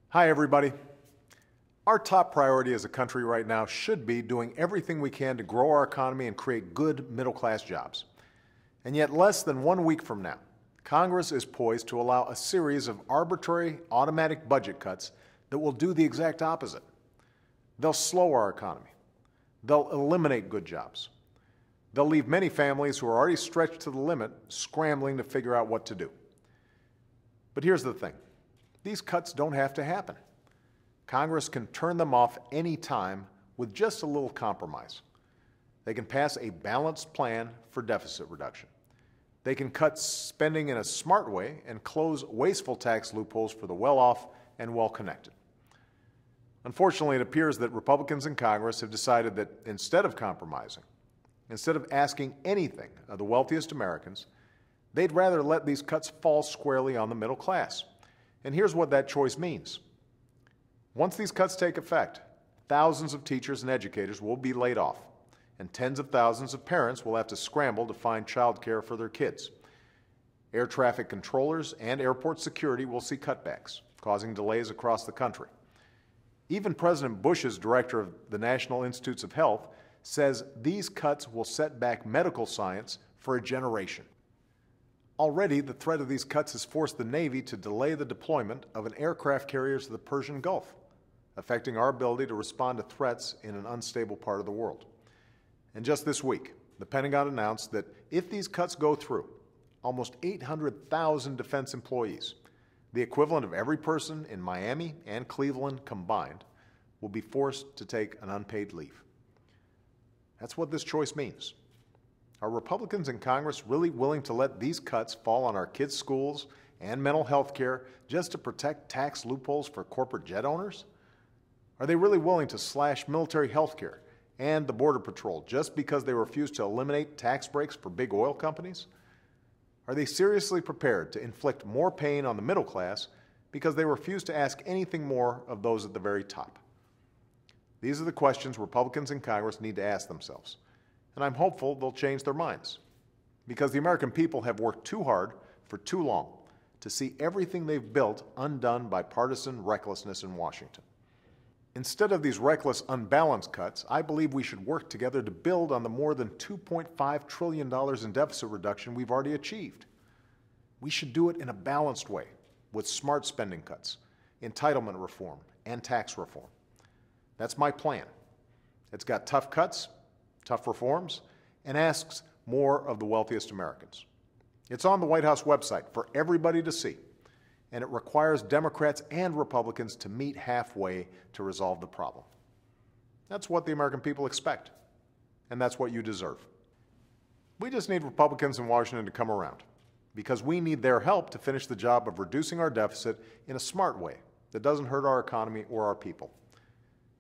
Hi, everybody. Our top priority as a country right now should be doing everything we can to grow our economy and create good middle-class jobs. And yet, less than 1 week from now, Congress is poised to allow a series of arbitrary, automatic budget cuts that will do the exact opposite. They'll slow our economy. They'll eliminate good jobs. They'll leave many families who are already stretched to the limit scrambling to figure out what to do. But here's the thing. These cuts don't have to happen. Congress can turn them off any time with just a little compromise. They can pass a balanced plan for deficit reduction. They can cut spending in a smart way and close wasteful tax loopholes for the well-off and well-connected. Unfortunately, it appears that Republicans in Congress have decided that instead of compromising, instead of asking anything of the wealthiest Americans, they'd rather let these cuts fall squarely on the middle class. And here's what that choice means. Once these cuts take effect, thousands of teachers and educators will be laid off, and tens of thousands of parents will have to scramble to find childcare for their kids. Air traffic controllers and airport security will see cutbacks, causing delays across the country. Even President Bush's director of the National Institutes of Health says these cuts will set back medical science for a generation. Already, the threat of these cuts has forced the Navy to delay the deployment of an aircraft carrier to the Persian Gulf, affecting our ability to respond to threats in an unstable part of the world. And just this week, the Pentagon announced that if these cuts go through, almost 800,000 defense employees, the equivalent of every person in Miami and Cleveland combined, will be forced to take an unpaid leave. That's what this choice means. Are Republicans in Congress really willing to let these cuts fall on our kids' schools and mental health care just to protect tax loopholes for corporate jet owners? Are they really willing to slash military health care and the Border Patrol just because they refuse to eliminate tax breaks for big oil companies? Are they seriously prepared to inflict more pain on the middle class because they refuse to ask anything more of those at the very top? These are the questions Republicans in Congress need to ask themselves. And I'm hopeful they'll change their minds, because the American people have worked too hard for too long to see everything they've built undone by partisan recklessness in Washington. Instead of these reckless, unbalanced cuts, I believe we should work together to build on the more than $2.5 trillion in deficit reduction we've already achieved. We should do it in a balanced way, with smart spending cuts, entitlement reform, and tax reform. That's my plan. It's got tough cuts, tough reforms, and asks more of the wealthiest Americans. It's on the White House website for everybody to see, and it requires Democrats and Republicans to meet halfway to resolve the problem. That's what the American people expect, and that's what you deserve. We just need Republicans in Washington to come around, because we need their help to finish the job of reducing our deficit in a smart way that doesn't hurt our economy or our people.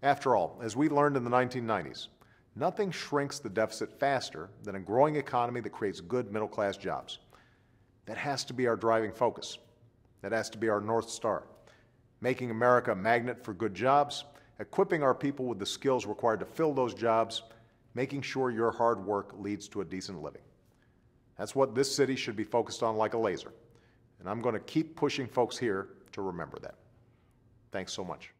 After all, as we learned in the 1990s, nothing shrinks the deficit faster than a growing economy that creates good middle-class jobs. That has to be our driving focus. That has to be our North Star. Making America a magnet for good jobs, equipping our people with the skills required to fill those jobs, making sure your hard work leads to a decent living. That's what this city should be focused on like a laser. And I'm going to keep pushing folks here to remember that. Thanks so much.